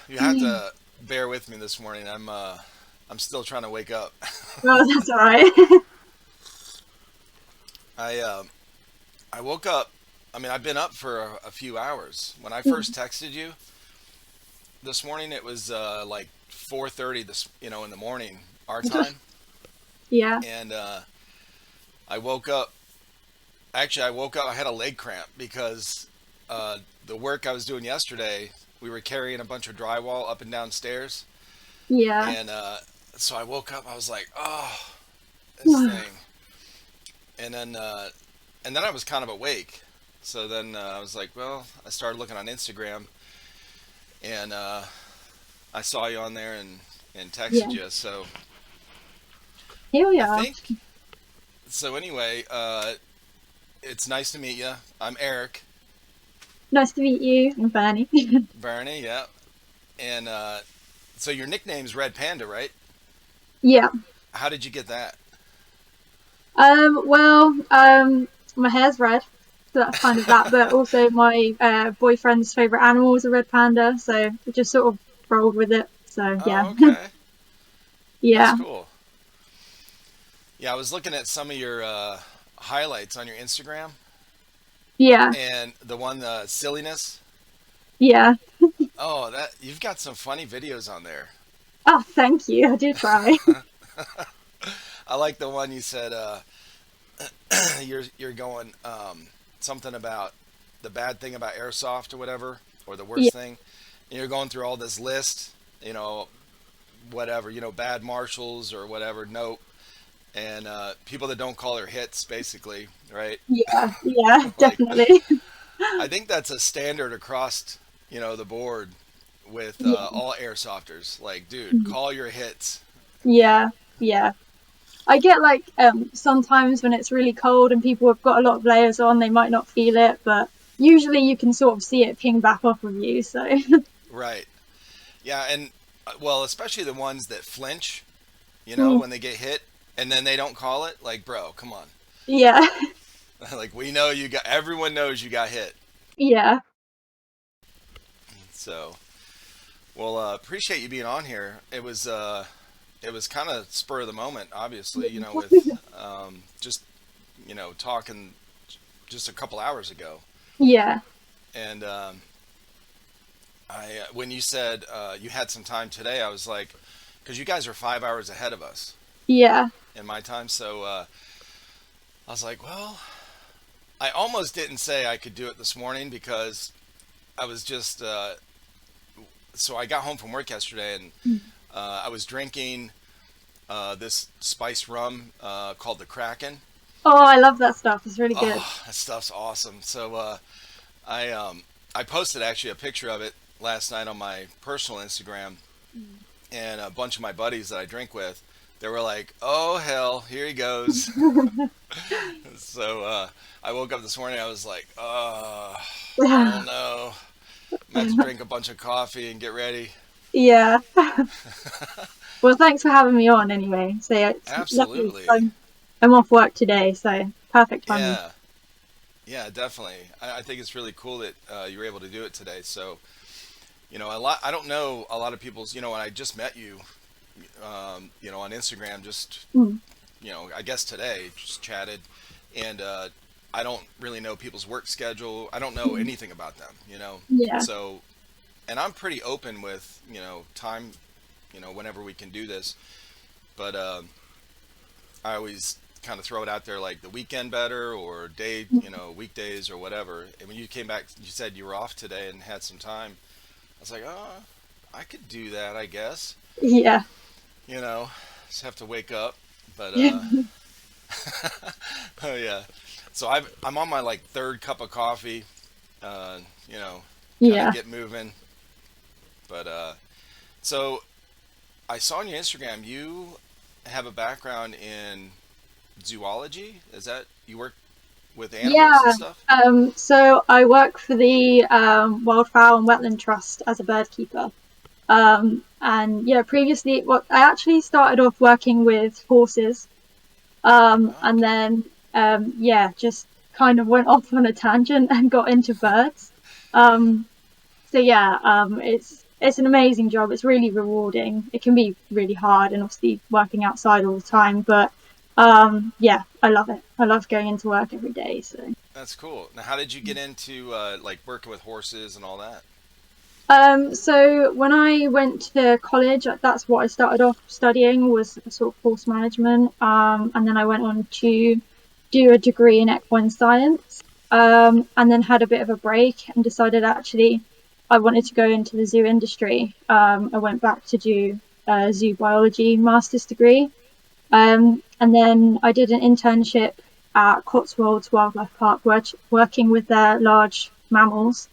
You have to bear with me this morning. I'm still trying to wake up. Oh, that's all right. I I woke up. I mean, I've been up for a few hours. When I first texted you this morning, it was like 4:30 in the morning our time, Yeah. and I woke up. Actually, I woke up. I had a leg cramp because the work I was doing yesterday, we were carrying a bunch of drywall up and down stairs, Yeah. and so I woke up. I was like, oh, this thing, and then I was kind of awake. So then I was like, well, I started looking on Instagram, and I saw you on there and texted Yeah. you. So Here we I are. think so. Anyway, it's nice to meet you. I'm Eric Nice to meet you. I'm Bernie. Bernie. Yeah, and so your nickname's Red Panda, right? Yeah. How did you get that? Well, my hair's red, so that's kind of that. But also, my boyfriend's favorite animal is a red panda, so I just sort of rolled with it. So yeah, Oh, okay, that's yeah, cool. Yeah, I was looking at some of your highlights on your Instagram, yeah, and the one silliness. yeah. Oh, that you've got some funny videos on there. Oh, thank you. I do try. I like the one you said you're going something about the bad thing about airsoft or whatever, or the Yeah, worst thing, and you're going through all this list, you know, whatever, bad marshals or whatever. Nope, and people that don't call their hits, basically, right? yeah, yeah, Like, definitely. I think that's a standard across, the board with Yeah, all airsofters. Like, dude, call your hits. yeah, yeah. I get like sometimes when it's really cold and people have got a lot of layers on, they might not feel it, but usually you can sort of see it ping back off of you. So Right. Yeah, and well, especially the ones that flinch, mm, when they get hit and then they don't call it. Like, bro, come on. yeah, Like, we know you got. Everyone knows you got hit. yeah, So, well, appreciate you being on here. It was kind of spur of the moment, obviously. With just talking just a couple hours ago, yeah, and when you said you had some time today, I was like, because you guys are 5 hours ahead of us yeah, in my time, so I was like, well, I almost didn't say I could do it this morning because I was just so I got home from work yesterday and I was drinking this spiced rum called the Kraken. Oh, I love that stuff. It's really good. Oh, that stuff's awesome. So I posted actually a picture of it last night on my personal Instagram, and a bunch of my buddies that I drink with, they were like, "Oh hell, here he goes." So I woke up this morning. I was like, "Oh no, I'm about to drink a bunch of coffee and get ready." Yeah. Well, thanks for having me on anyway. So yeah, it's luckily Absolutely. I'm off work today, so perfect timing. Yeah. Yeah, definitely. I think it's really cool that you were able to do it today. So, a lot. I don't know a lot of people's. When I just met you, on Instagram, just Mm, I guess today, just chatted, and I don't really know people's work schedule. I don't know mm, anything about them. yeah. So, and I'm pretty open with time. Whenever we can do this, but I always kind of throw it out there like the weekend better or day, weekdays or whatever. And when you came back, you said you were off today and had some time. I was like, oh, I could do that, I guess. Yeah. You know, just have to wake up. But Yeah. oh yeah. So I'm on my like third cup of coffee. Uh, you know, kind of Yeah. get moving. But so I saw on your Instagram you have a background in zoology. Is that you work with animals and Yeah. stuff? So I work for the Wildfowl and Wetland Trust as a bird keeper. And yeah, previously, well, I actually started off working with horses. And Okay. then yeah, just kind of went off on a tangent and got into birds. Um, so yeah, it's it's an amazing job. It's really rewarding. It can be really hard, and obviously working outside all the time. But yeah, I love it. I love going into work every day. So That's cool. Now, how did you get into like working with horses and all that? so when I went to college, that's what I started off studying was sort of course management. And then I went on to do a degree in equine science. And then had a bit of a break and decided actually I wanted to go into the zoo industry. I went back to do a zoo biology master's degree. And then I did an internship at Cotswolds Wildlife Park, working with their large mammals.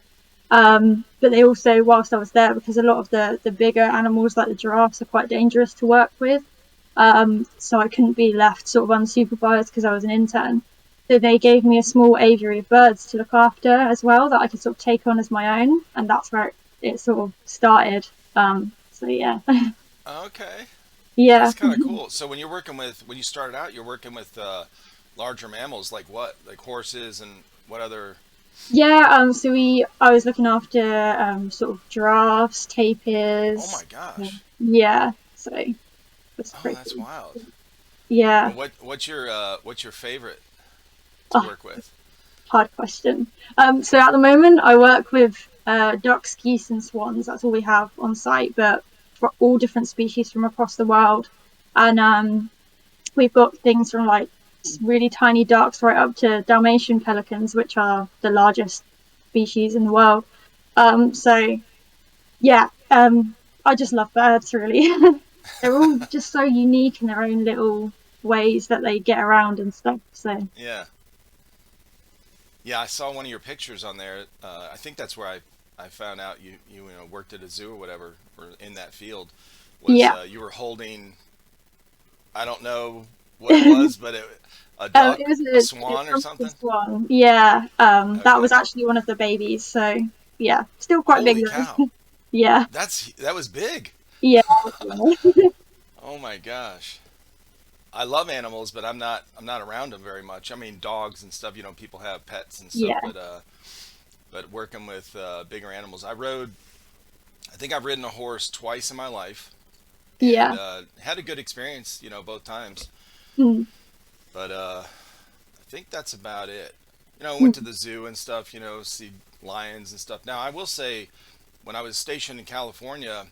But they also, whilst I was there, because a lot of the bigger animals like the giraffes are quite dangerous to work with, so I couldn't be left sort of unsupervised because I was an intern. So they gave me a small aviary of birds to look after as well that I could sort of take on as my own, and that's where it sort of started. So yeah, Okay, yeah. that's kind of cool. So when you started out, you're working with larger mammals, like what, like horses and what other? Yeah, so I was looking after sort of giraffes, Oh my tapirs. gosh. Yeah, so it's Oh, that's pretty. wild. Yeah. And what's your favorite to Oh, work with? hard question. So at the moment, I work with ducks, geese, and swans. That's all we have on site, but for all different species from across the world. And we've got things from like really tiny ducks right up to Dalmatian pelicans, which are the largest species in the world. So yeah, I just love birds really. They're all just so unique in their own little ways that they get around and stuff. So Yeah, yeah. I saw one of your pictures on there. I think that's where I found out you know worked at a zoo or whatever, or in that field. Was yeah. you were holding? I don't know what it was, but a It duck, was a a swan, or trumpet something. swan. Yeah, that was Okay. actually one of the babies. So yeah, still quite big Holy cow. though. Yeah, That was big. yeah, Oh my gosh. I love animals, but I'm not around them very much. I mean, dogs and stuff. You know, people have pets and stuff, yeah, but working with bigger animals, I rode. I think I've ridden a horse twice in my life, and yeah. had a good experience. You know, both times. Mm, But I think that's about it. You know, went to mm, the zoo and stuff. You know, see lions and stuff. Now, I will say, when I was stationed in California,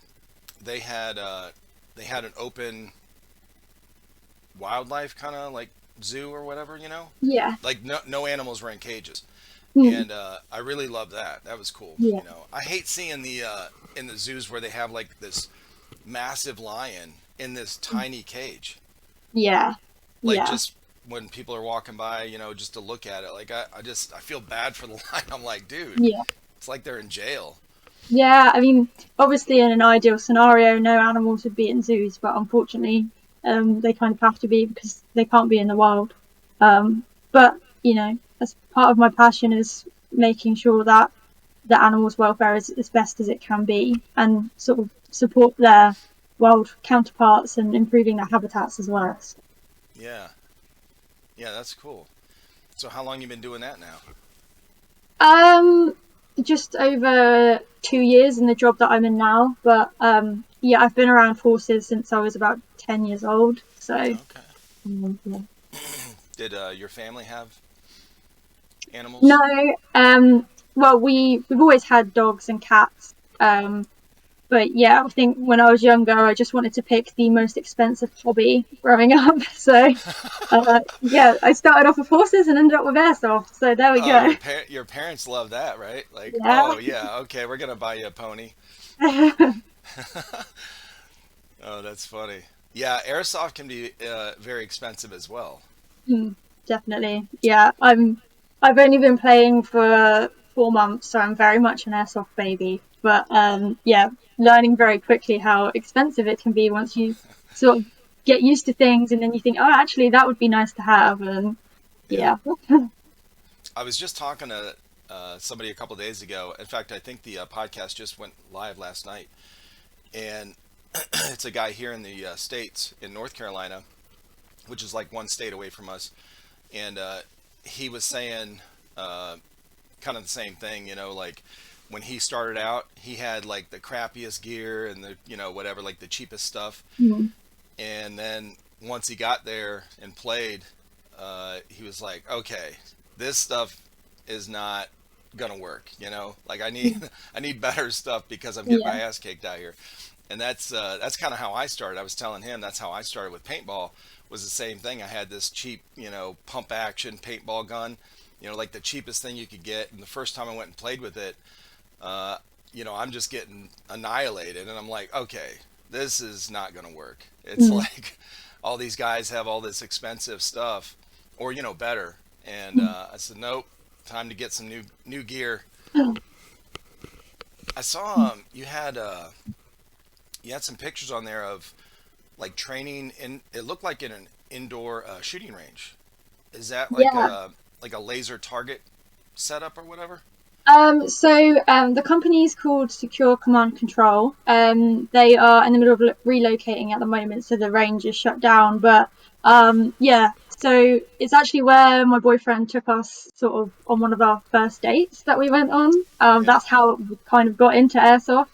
they had uh, they had an open wildlife kind of like zoo or whatever. You know, yeah, like no animals were in cages, mm, and I really loved that. That was cool. yeah, You know, I hate seeing the in the zoos where they have like this massive lion in this mm, tiny cage. yeah, Like yeah, just when people are walking by, you know, just to look at it. Like I feel bad for the lion. I'm like, dude, yeah. it's like they're in jail. Yeah, I mean, obviously, in an ideal scenario, no animals would be in zoos, but unfortunately, they kind of have to be because they can't be in the wild. But you know, as part of my passion is making sure that the animals' welfare is as best as it can be, and sort of support their wild counterparts and improving their habitats as well. Yeah, yeah, that's cool. So how long you been doing that now? Um, just over 2 years in the job that I'm in now, but yeah, I've been around horses since I was about 10 years old. So Okay. yeah. Did your family have No, animals? well, we've always had dogs and cats. But yeah, I think when I was younger, I just wanted to pick the most expensive hobby growing up. So yeah, I started off with horses and ended up with airsoft. So there we Oh, go. your parents love that, right? Like, Yeah. oh yeah, okay, we're gonna buy you a pony. Oh, that's funny. Yeah, airsoft can be very expensive as well. Mm, definitely. Yeah, I've only been playing for 4 months, so I'm very much an airsoft baby. But yeah, learning very quickly how expensive it can be once you sort of get used to things, and then you think, oh, actually, that would be nice to have. And Yeah. yeah, I was just talking to somebody a couple days ago. In fact, I think the podcast just went live last night, and it's a guy here in the states in North Carolina, which is like one state away from us, and he was saying kind of the same thing. You know, like when he started out, he had like the crappiest gear and the, whatever, like the cheapest stuff. Mm. And then once he got there and played, he was like, okay, this stuff is not gonna work. Like I need I need better stuff because I'm getting Yeah. my ass kicked out here. And that's kind of how I started. I was telling him that's how I started with paintball. Was the same thing. I had this cheap, pump action paintball gun, like the cheapest thing you could get. And the first time I went and played with it, uh, I'm just getting annihilated, and I'm like, okay, this is not gonna work. It's Mm. like all these guys have all this expensive stuff, or better. And Mm. I said, nope, time to get some new gear. Oh. I saw you had some pictures on there of like training in. It looked like in an indoor shooting range. Is that Yeah. like a laser target setup or whatever? The company is called Secure Command Control. They are in the middle of relocating at the moment, so the range is shut down. But yeah, so it's actually where my boyfriend took us sort of on one of our first dates that we went on. Yeah. That's how we kind of got into airsoft.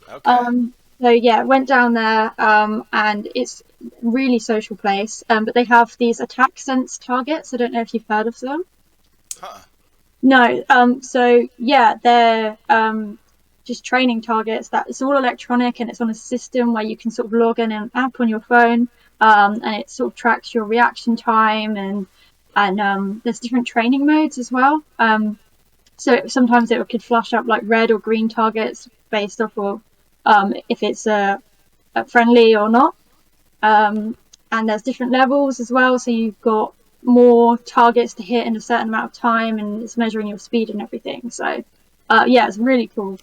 Okay. Um, so yeah, went down there, and it's a really social place. But they have these attack sense targets. I don't know if you've heard of them. Huh. No, so yeah, they're just training targets that it's all electronic and it's on a system where you can sort of log in an app on your phone, and it sort of tracks your reaction time and there's different training modes as well. So sometimes it could flash up like red or green targets based off of if it's a friendly or not. And there's different levels as well, so you've got more targets to hit in a certain amount of time, and it's measuring your speed and everything. So yeah, it's really cool.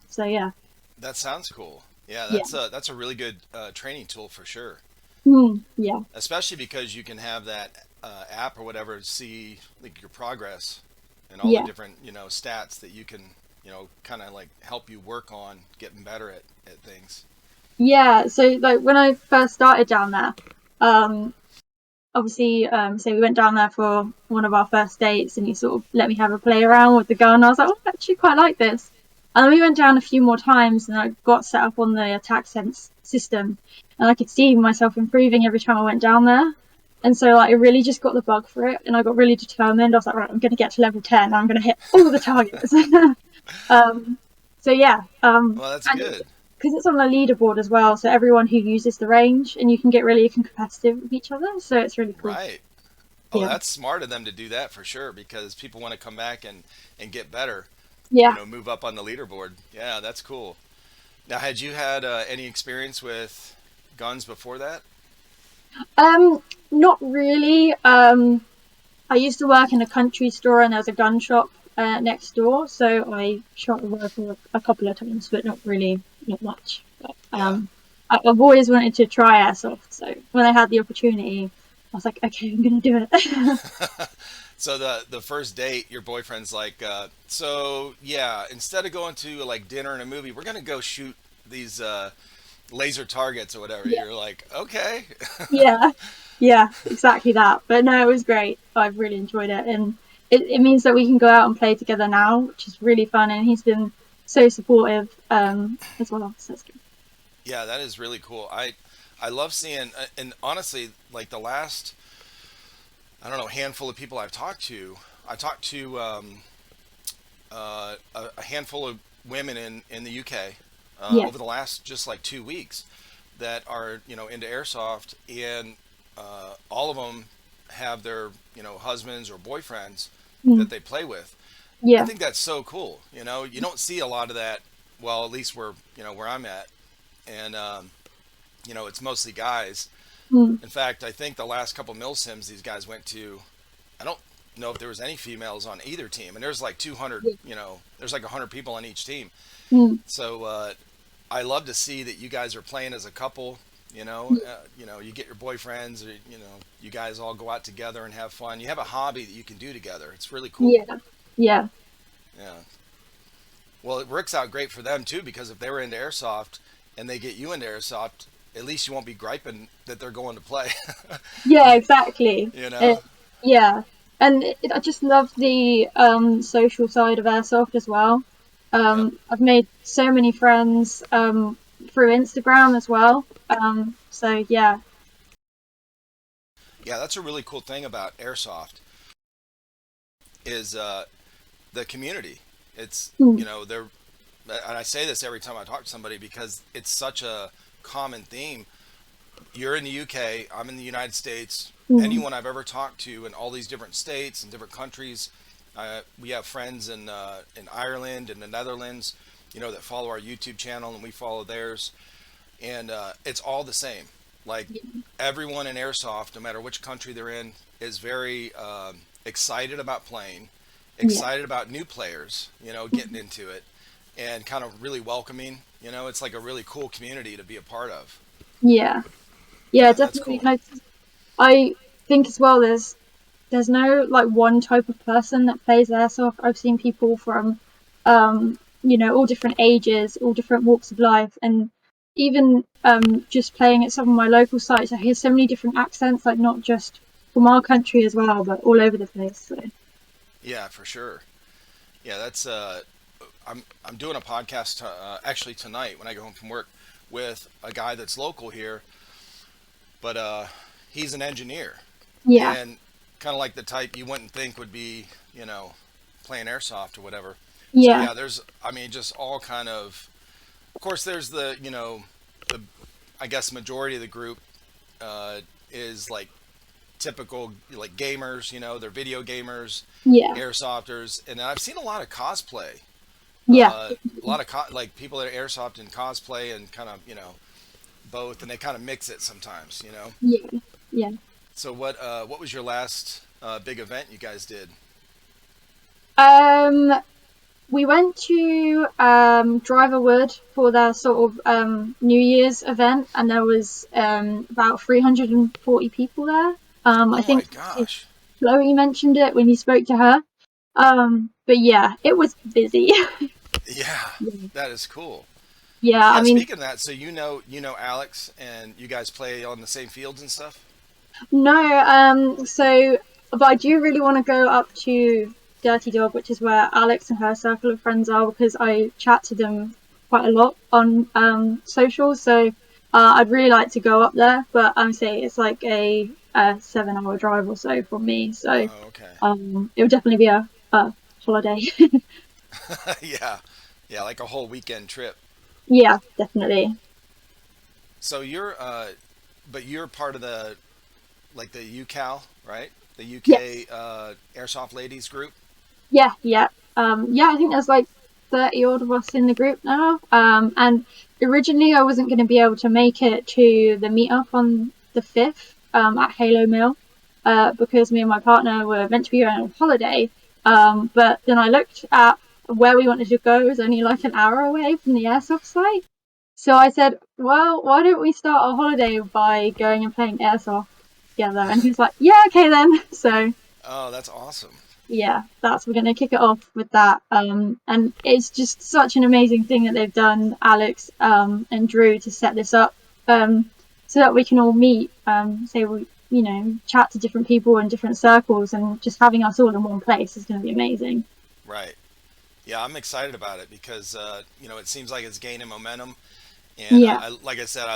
So yeah. That sounds cool. Yeah, Yeah. that's a really good training tool for sure. Yeah. Especially because you can have that app or whatever see like your progress and all the Yeah. different stats that you can kind of like help you work on getting better at things. Yeah, so like when I first started down there, um obviously, so we went down there for one of our first dates, and he sort of let me have a play around with the gun. I was like, oh, I actually quite like this. And then we went down a few more times, and I got set up on the attack sense system, and I could see myself improving every time I went down there. And so, like, I really just got the bug for it, and I got really determined. I was like, right, I'm going to get to level 10. I'm going to hit all the targets. um, so yeah, Well, that's and good. because it's on the leaderboard as well, so everyone who uses the range, and you can get really competitive with each other. So it's really cool. Right. Oh, Yeah. that's smart of them to do that for sure because people want to come back and get better, Yeah. move up on the leaderboard. Yeah, that's cool. Now, had you had any experience with guns before that? Um, Not really. I used to work in a country store, and there was a gun shop next door, so I shot a rifle a couple of times, but not really, not much. But Yeah. I've always wanted to try airsoft, so when I had the opportunity, I was like, okay, I'm gonna do it. So the first date, your boyfriend's like, so yeah, instead of going to like dinner and a movie, we're gonna go shoot these laser targets or whatever. Yeah, You're like, okay. yeah, yeah, exactly that. But no, it was great. I've really enjoyed it, and it means that we can go out and play together now, which is really fun. And he's been so supportive as well. So that's good. Yeah, that is really cool. I love seeing, and honestly, like the last, I don't know, handful of people I've talked to, I talked to a handful of women in the UK Yeah. over the last just like 2 weeks that are into airsoft, and all of them have their husbands or boyfriends Mm. that they play with. I Yeah. think that's so cool. You don't see a lot of that. Well, at least where I'm at, and it's mostly guys. Mm. In fact, I think the last couple mil sims these guys went to, I don't know if there was any females on either team, and there's like 200. Yeah. There's like 100 people on each team. Mm. So I love to see that you guys are playing as a couple. You get your boyfriends, or you guys all go out together and have fun. You have a hobby that you can do together. It's really cool. Yeah. Yeah. Yeah. Well, it works out great for them too because if they were into airsoft and they get you into airsoft, at least you won't be griping that they're going to play. Yeah, exactly. you know? Yeah, and I just love the social side of airsoft as well. Yep. I've made so many friends through Instagram as well. So yeah. Yeah, that's a really cool thing about airsoft is the community. It's Mm, they're and I say this every time I talk to somebody because it's such a common theme. You're in the UK, I'm in the United States. mm, Anyone I've ever talked to in all these different states and different countries, we have friends in Ireland and the Netherlands, that follow our YouTube channel and we follow theirs, and it's all the same. Like everyone in airsoft, no matter which country they're in, is very excited about playing, yeah. excited about new players, getting into it, and kind of really welcoming. It's like a really cool community to be a part of. Yeah. Yeah, Yeah, that's definitely. cool. No, I think as well there's no like one type of person that plays airsoft. I've seen people from all different ages, all different walks of life, and even just playing at some of my local sites, I hear so many different accents, like not just from our country as well, but all over the place. So Yeah, for sure. Yeah, that's I'm doing a podcast actually tonight when I go home from work with a guy that's local here, but he's an engineer yeah, and kind of like the type you wouldn't think would be, playing airsoft or whatever. So yeah, yeah, there's I mean just all kind of course there's the I guess majority of the group is like typical like gamers, they're video gamers, yeah, airsofters, and I've seen a lot of cosplay. yeah, A lot of like people that are airsoft and cosplay and kind of both, and they kind of mix it sometimes. yeah, yeah. So what was your last big event you guys did? Um, we went to Driverwood for their sort of New Year's event, and there was about 340 people there. I Oh my think gosh. Chloe mentioned it when you spoke to her. But yeah, it was busy. Yeah, that is cool. Yeah, I Yeah, mean, speaking of that, so you know Alex and you guys play on the same fields and stuff? no, but I do really want to go up to Dirty Dog, which is where Alex and her circle of friends are, because I chat to them quite a lot on social. So I'd really like to go up there, but I'm saying it's like a 7 hour drive or so from me. So Oh, okay. it would definitely be a holiday. Yeah. Yeah, like a whole weekend trip. Yeah, definitely. So but you're part of the like the UCAL, right? The Yes. UK Airsoft Ladies group. Yeah, yeah. Yeah, I think there's like 30 odd of us in the group now. And originally I wasn't going to be able to make it to the meetup on the 5th at Halo Mill because me and my partner were meant to be going on holiday. But then I looked at where we wanted to go. It was only like an hour away from the airsoft site. So I said, well, why don't we start our holiday by going and playing airsoft together? And he was like, yeah, okay then. So Oh, that's awesome. yeah, we're gonna kick it off with that. And it's just such an amazing thing that they've done, Alex and Drew, to set this up, so that we can all meet, say we, chat to different people in different circles, and just having us all in one place is going to be amazing. Right. Yeah, I'm excited about it because it seems like it's gaining momentum, and Yeah, like I said,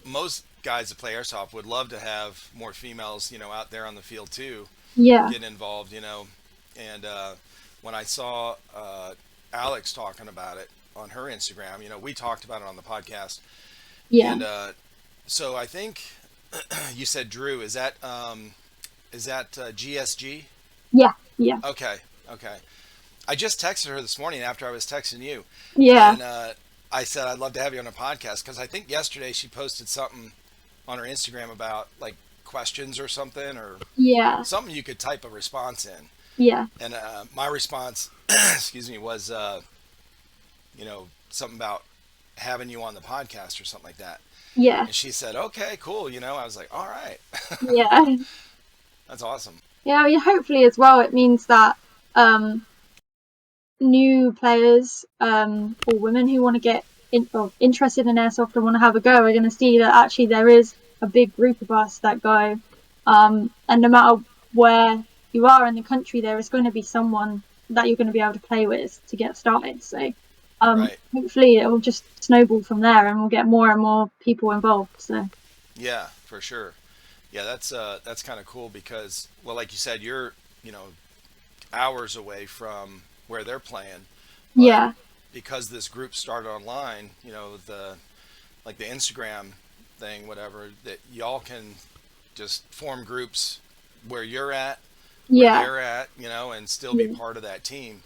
most guys that play airsoft would love to have more females, out there on the field too, yeah, getting involved, and when I saw Alex talking about it on her Instagram, we talked about it on the podcast, yeah, and so I think you said Drew. Is that GSG? yeah, yeah, Okay, okay. I just texted her this morning after I was texting you, yeah, and I said I'd love to have you on a podcast because I think yesterday she posted something on her Instagram about like questions or something or yeah, something you could type a response in, yeah, and my response, excuse me, was something about having you on the podcast or something like that. yeah, And she said, "Okay, cool." I was like, "All right, yeah, that's awesome." yeah. I mean, hopefully as well, it means that um, new players or women who want to get or interested in airsoft and want to have a go are going to see that actually there is a big group of us that go, and no matter where you are in the country, there is going to be someone that you're going to be able to play with to get started. So Right. Hopefully it will just snowball from there and we'll get more and more people involved. So Yeah, for sure. Yeah, that's kind of cool because, well, like you said, you're, you know, hours away from where they're playing, but yeah, because this group started online, you know, the like the Instagram thing, whatever, that y'all can just form groups where you're at, where yeah, they're at, you know, and still be yeah, part of that team.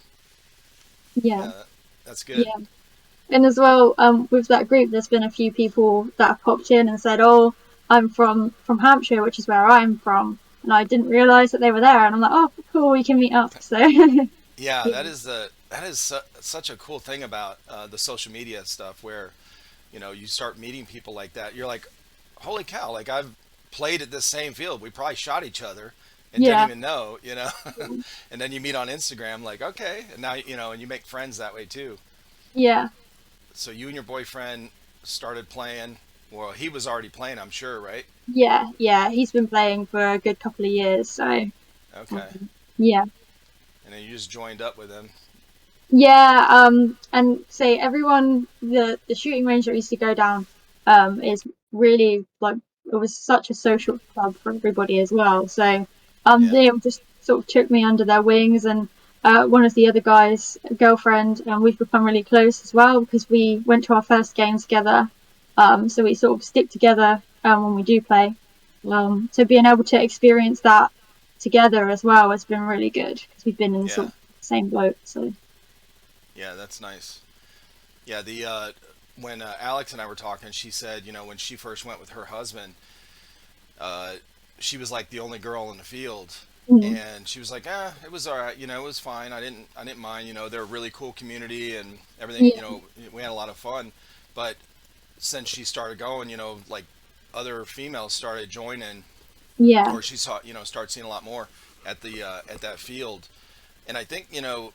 yeah, Yeah, that's good. yeah. And as well, with that group, there's been a few people that have popped in and said, "Oh, I'm from Hampshire, which is where I'm from," and I didn't realise that they were there. And I'm like, "Oh, cool, we can meet up." So Yeah, yeah, that is such a cool thing about the social media stuff where you know you start meeting people like that. You're like, holy cow! Like I've played at this same field. We probably shot each other and didn't yeah, even know, you know. And then you meet on Instagram, like okay, and now you know, and you make friends that way too. yeah, So you and your boyfriend started playing. Well, he was already playing, I'm sure, right? yeah, yeah. He's been playing for a good couple of years, so Okay, yeah. and then you just joined up with him. Yeah, and say everyone, the shooting range that we used to go down, is really like it was such a social club for everybody as well. So, Yeah, they just sort of took me under their wings, and one of the other guys' girlfriend, and we've become really close as well because we went to our first game together. So we sort of stick together when we do play. So being able to experience that together as well has been really good because we've been in the sort yeah, of same boat. So. yeah. That's nice. Yeah, the when Alex and I were talking, she said, you know, when she first went with her husband, uh, she was like the only girl in the field, Mm. and she was like, it was all right, you know, it was fine. I didn't mind, you know, they're a really cool community and everything. You Yeah, know, we had a lot of fun, but since she started going, you know, like other females started joining, yeah, or she saw, you know, started seeing a lot more at that field. And I think, you know,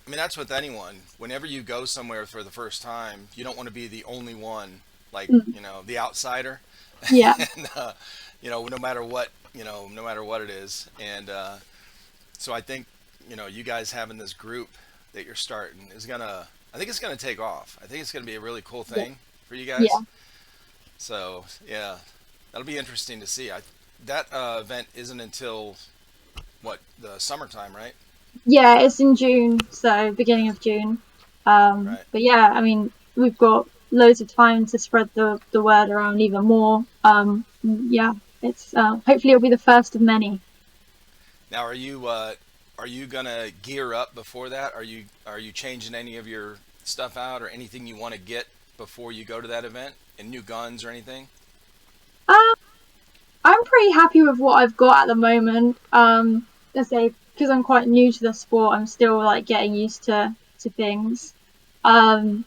I mean, that's with anyone. Whenever you go somewhere for the first time, you don't want to be the only one, like, mm, you know, the outsider. yeah, And, you know, no matter what, you know, no matter what it is. And so I think, you know, you guys having this group that you're starting is going to, I think it's going to take off. I think it's going to be a really cool yeah, thing for you yeah, guys. So, yeah, that'll be interesting to see. That event isn't until, what, the summertime, right? yeah. It's in June, so beginning Yeah, of June. right. But yeah, I mean, we've got loads of time to spread the word around even more. Yeah, it's hopefully it'll be the first of many. Now, are you gonna gear up before that? Are you changing any of your stuff out or anything you want to get before you go to that event? And new guns or anything? Um, I'm pretty happy with what I've got at the moment. I say because I'm quite new to the sport, I'm still like getting used to things. Um,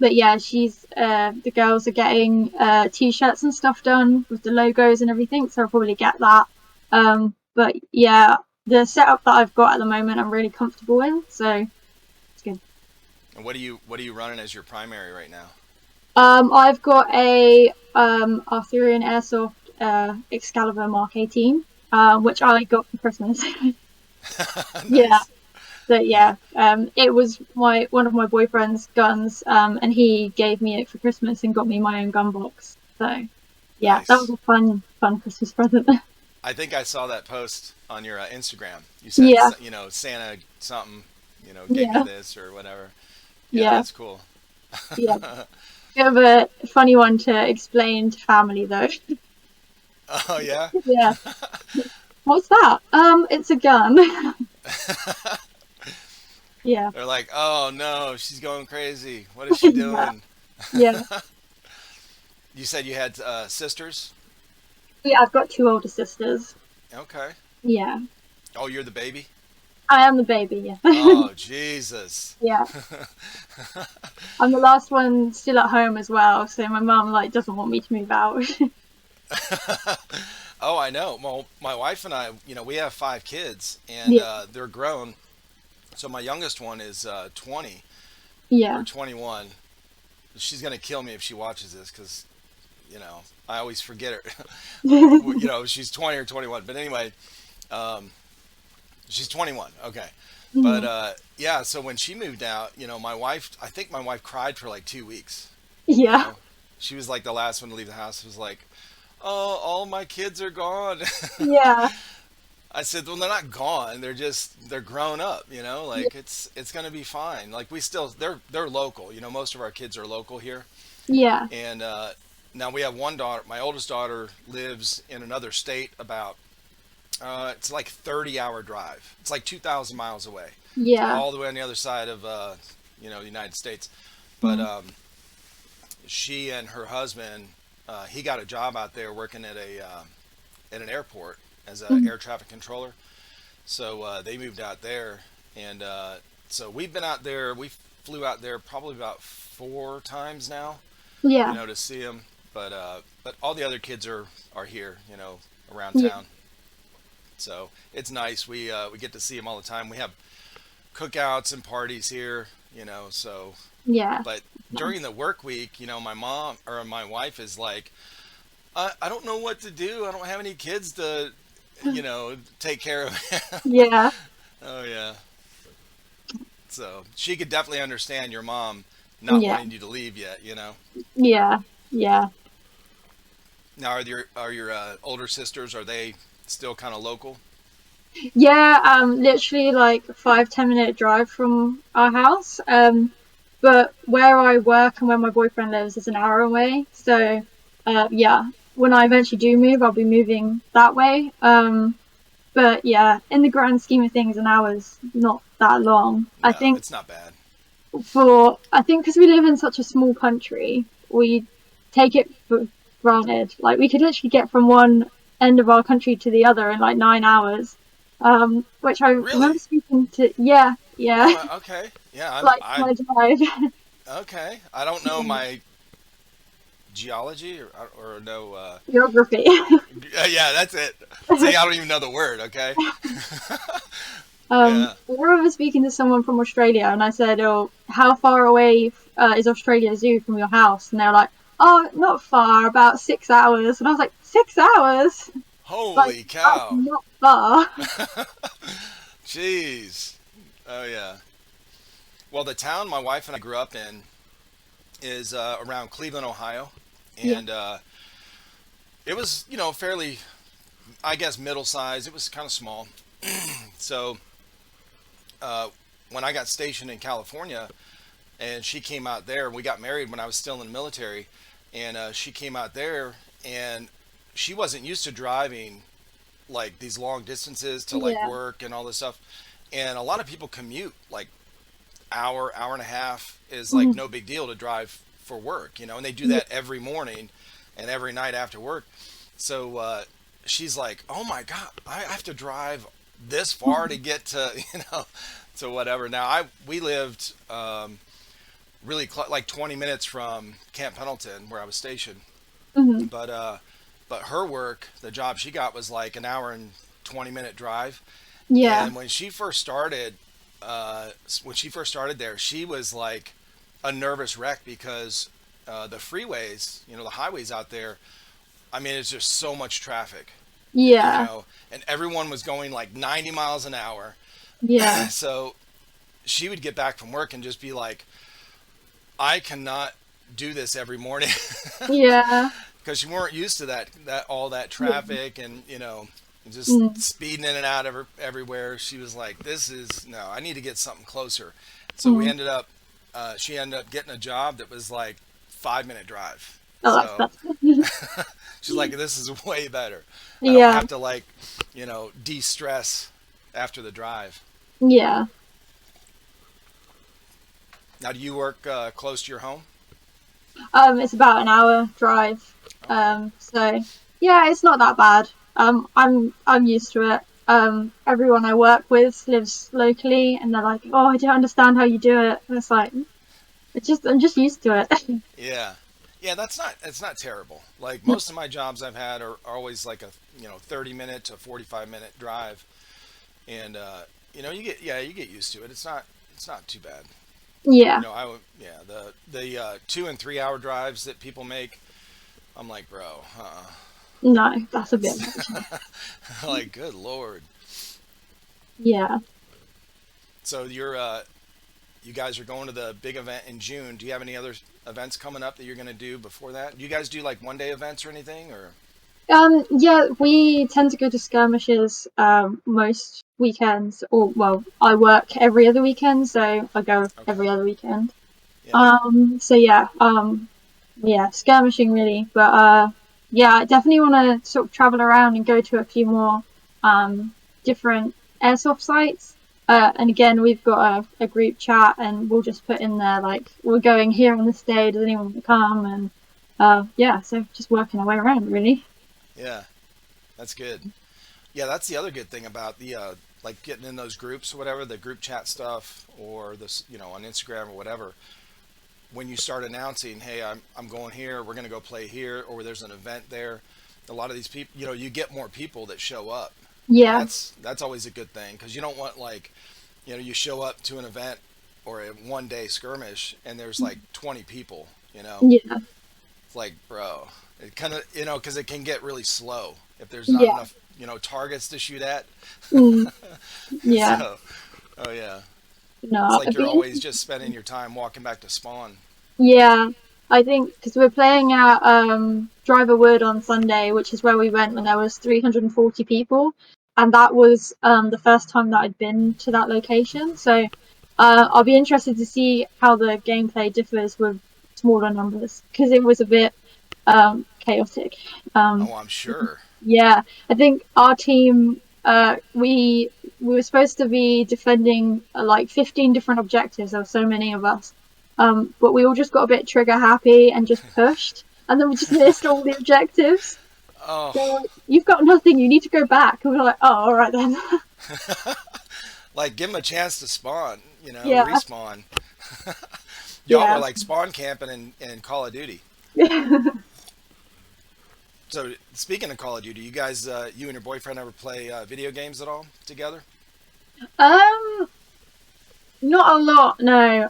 but yeah, she's the girls are getting t-shirts and stuff done with the logos and everything, so I'll probably get that. But yeah, the setup that I've got at the moment, I'm really comfortable in, so it's good. And what are you running as your primary right now? I've got a Arthurian Airsoft Excalibur Mark 18, which I got for Christmas. Yeah, Nice. so yeah, it was my one of my boyfriend's guns, and he gave me it for Christmas and got me my own gun box. So yeah, that was Nice. a fun Christmas present. I think I saw that post on your Instagram. You said, Yeah, you know, Santa something, you know, gave you yeah, this or whatever. Yeah, yeah, that's cool. yeah. Bit of a funny one to explain to family though. Oh yeah. Yeah, what's that? It's a gun. Yeah, They're like, oh no, she's going crazy. What is she yeah, doing? yeah, You said you had sisters. yeah. I've got two older sisters. Okay. Yeah, Oh, you're the baby? I am the baby. Yeah, Oh, Jesus. yeah. I'm the last one still at home as well, so my mum like doesn't want me to move out. Oh, I know. Well, my wife and I, you know, we have five kids and Yeah, they're grown. So my youngest one is 20 or yeah, 21. She's going to kill me if she watches this because, you know, I always forget her. You know, she's 20 or 21. But anyway, um, she's 21. Okay. But Mhm. yeah, so when she moved out, my wife, I think my wife cried for like 2 weeks. You Yeah. know, she was like the last one to leave the house. It was like, oh, all my kids are gone. Yeah. I said, well, they're not gone. They're grown up. Yeah. Like it's gonna be fine. Like we still they're local. Most of our kids are local here, Yeah. and now we have one daughter. My oldest daughter lives in another state. About it's like 30-hour drive. It's like 2,000 miles away. It's Yeah. all the way on the other side of the United States. But Mm. she and her husband, he got a job out there working at an airport as an Mm. air traffic controller. So they moved out there, and so we've been out there. We flew out there probably about 4 times now, Yeah. to see them. But all the other kids are here, around Yeah. town. So it's nice. We get to see them all the time. We have cookouts and parties here, So, Yeah. but Nice. during the work week, my mom or my wife is like, I don't know what to do. I don't have any kids to, take care of. Yeah. Oh yeah. So she could definitely understand your mom not Yeah. wanting you to leave yet. Yeah. Yeah. Now, are your older sisters? Are they still kind of local? Yeah, literally like 5-10 minute drive from our house. But where I work and where my boyfriend lives is an hour away. So, yeah, when I eventually do move, I'll be moving that way. But yeah, in the grand scheme of things, an hour's not that long. I No, think it's not bad. because we live in such a small country, we take it for granted. Like we could literally get from one end of our country to the other in like 9 hours. Which I remember Really? speaking to, yeah, yeah, Oh, okay. Yeah, like my drive. okay. I don't know my geology or no. Geography. Yeah, that's it. See, I don't even know the word. Okay. I Yeah. remember speaking to someone from Australia, and I said, "Oh, how far away is Australia Zoo from your house?" And they were like, "Oh, not far, about 6 hours." And I was like, 6 hours? Like Holy that's cow. not far. Jeez. Oh yeah. Well, the town my wife and I grew up in is around Cleveland, Ohio, Yeah. and it was fairly, I guess, middle size. It was kind of small. So uh, when I got stationed in California, and she came out there, we got married when I was still in the military, and she came out there, and she wasn't used to driving like these long distances to like Yeah. work and all this stuff. And a lot of people commute like hour and a half is like Mhm. no big deal to drive for work, and they do Yeah. that every morning and every night after work. So she's like, "Oh my God, I have to drive this far to get to to whatever." Now we lived really like 20 minutes from Camp Pendleton where I was stationed, Mhm. but her work, the job she got was like an hour and 20-minute drive. Yeah. And when she first started there, she was like a nervous wreck because the freeways, the highways out there, I mean, it's just so much traffic, Yeah. and everyone was going like 90 miles an hour. Yeah. So she would get back from work and just be like, I cannot do this every morning Yeah. because you weren't used to that all that Yeah. traffic and just Mm. speeding in and out of everywhere. She was like, "This is no, I need to get something closer." So we Mm. ended up, she ended up getting a job that was like 5-minute drive. Oh, that's So better. she's like, "This is way better. I don't Yeah. have to like, de-stress after the drive." Yeah. Now, do you work close to your home? It's about an hour drive. Okay. So yeah, it's not that bad. I'm used to it. Everyone I work with lives locally, and they're like, "Oh, I don't understand how you do it." And it's like, I'm just used to it. Yeah. Yeah, it's not terrible. Like most of my jobs I've had are always like a 30-minute to 45-minute drive, and you get used to it. It's not too bad. Yeah. Yeah, the 2 and 3 hour drives that people make, I'm like, bro, No, that's a bit that's much. like, good lord. Yeah. So you guys are going to the big event in June. Do you have any other events coming up that you're going to do before that? Do you guys do like one day events or anything or? Yeah, we tend to go to skirmishes most weekends, or well, I work every other weekend, so I go Okay. every other weekend. Yeah. So yeah, skirmishing really, but yeah, I definitely want to sort of travel around and go to a few more different airsoft sites. And again, we've got a group chat, and we'll just put in there like we're going here on this day. Does anyone want to come? And yeah, so just working our way around really. Yeah. That's good. Yeah, that's the other good thing about the like getting in those groups or whatever, the group chat stuff or this, on Instagram or whatever. When you start announcing, "Hey, I'm going here. We're going to go play here," or there's an event there, a lot of these people, you get more people that show up, and Yeah, that's always a good thing because you don't want like, you show up to an event or a 1 day skirmish and there's like 20 people. yeah, It's like, bro, it kind of, because it can get really slow if there's not yeah, enough, targets to shoot at. mm, yeah. So, oh yeah, it's No, like it'd you're be always just spending your time walking back to spawn. Yeah, I think because we're playing at Driver Wood on Sunday, which is where we went when there was 340 people, and that was the first time that I'd been to that location. So I'll be interested to see how the gameplay differs with smaller numbers because it was a bit chaotic. Um, Oh, I'm sure. yeah, I think our team we were supposed to be defending like 15 different objectives. There were so many of us, but we all just got a bit trigger happy and just pushed, and then we just missed all the objectives. Oh, They're like, "You've got nothing. You need to go back." And we're like, "Oh, all right then." like give them a chance to spawn, Yeah, respawn. Y'all were yeah. like spawn camping in Call of Duty. So speaking of Call of Duty, you guys, you and your boyfriend ever play video games at all together? um, Not a lot. No.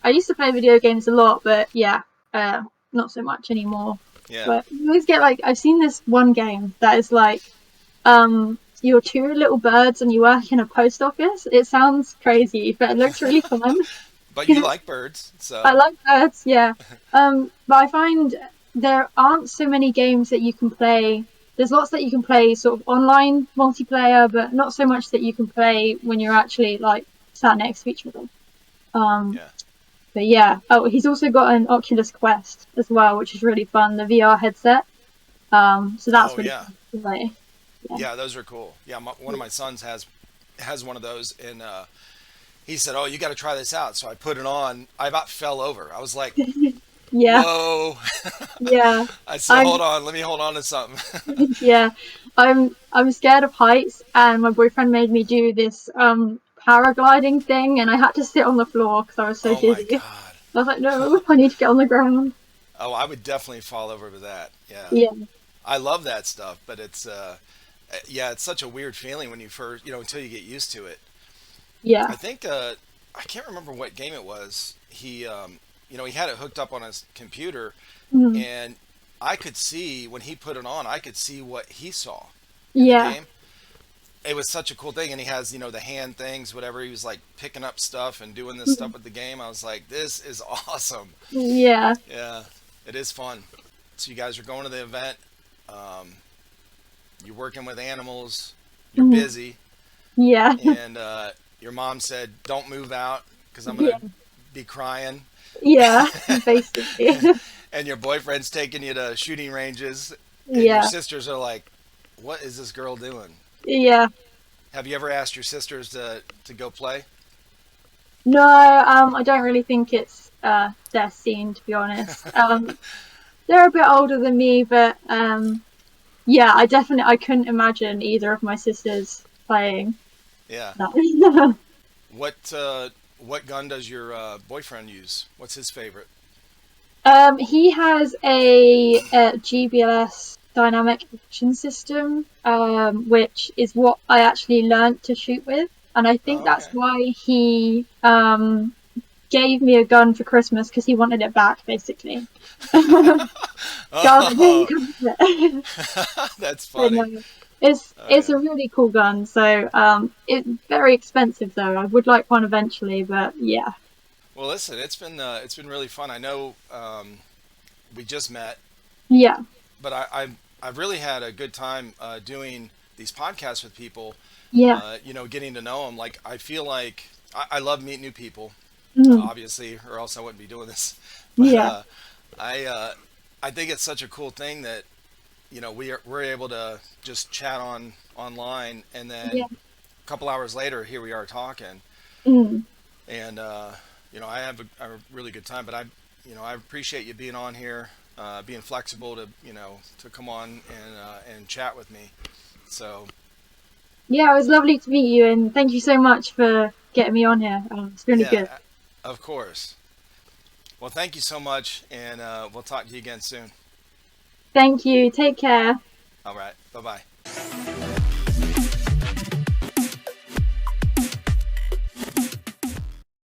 I used to play video games a lot, but yeah, not so much anymore. Yeah. But you always get like I've seen this one game that is like you're two little birds and you work in a post office. It sounds crazy, but it looks really fun. But you like birds, I so like birds, yeah. But I find there aren't so many games that you can play. There's lots that you can play sort of online multiplayer, but not so much that you can play when you're actually like sat next to each other. Um, yeah. but yeah. Oh, he's also got an Oculus Quest as well, which is really fun. The VR headset. So that's Oh really yeah. fun to play. Yeah. Yeah, those are cool. Yeah, one of my sons has one of those, and he said, "Oh, you got to try this out." So I put it on. I about fell over. I was like, Yeah. "Whoa!" Yeah. I said, I'm "Hold on, let me hold on to something." yeah. I'm scared of heights, and my boyfriend made me do this paragliding thing, and I had to sit on the floor because I was so Oh my dizzy. god. I was like, no, I need to get on the ground. Oh, I would definitely fall over with that. Yeah, Yeah, I love that stuff, but it's yeah, it's such a weird feeling when you first, until you get used to it. yeah, I think I can't remember what game it was. He had it hooked up on his computer, mm, and I could see when he put it on, I could see what he saw in the yeah, game. It was such a cool thing, and he has the hand things, whatever. He was like picking up stuff and doing this mm, stuff with the game. I was like, this is awesome. yeah, Yeah, it is fun. So you guys are going to the event. Um, you're working with animals. You're mm, busy, yeah, and your mom said, "Don't move out because I'm gonna yeah, be crying." yeah, basically, And your boyfriend's taking you to shooting ranges, and your yeah, sisters are like, "What is this girl doing?" yeah. Have you ever asked your sisters to go play? No, I don't really think it's their scene, to be honest. They're a bit older than me, but yeah, I couldn't imagine either of my sisters playing Yeah. that. What gun does your boyfriend use? What's his favorite? He has a GBLS dynamic action system, which is what I actually learnt to shoot with, and I think Oh, that's okay. why he gave me a gun for Christmas because he wanted it back, basically. So I was like, "Here you Oh, go." that's But funny. no, Oh It's yeah. a really cool gun. So it's very expensive though. I would like one eventually, but yeah. Well, listen, it's been really fun. I know we just met, Yeah. but I've really had a good time doing these podcasts with people. Yeah. You know, getting to know them. Like I feel like I love meeting new people, Mm. obviously, or else I wouldn't be doing this. But Yeah. I uh, I think it's such a cool thing that you know we're able to just chat online, and then Yeah. a couple hours later, here we are talking, Mm. and you know I have a really good time. But you know I appreciate you being on here, being flexible to you know to come on and chat with me. So Yeah, it was lovely to meet you, and thank you so much for getting me on here. It's really yeah, good. of course. Well, thank you so much, and we'll talk to you again soon. Thank you. Take care. All right, bye bye.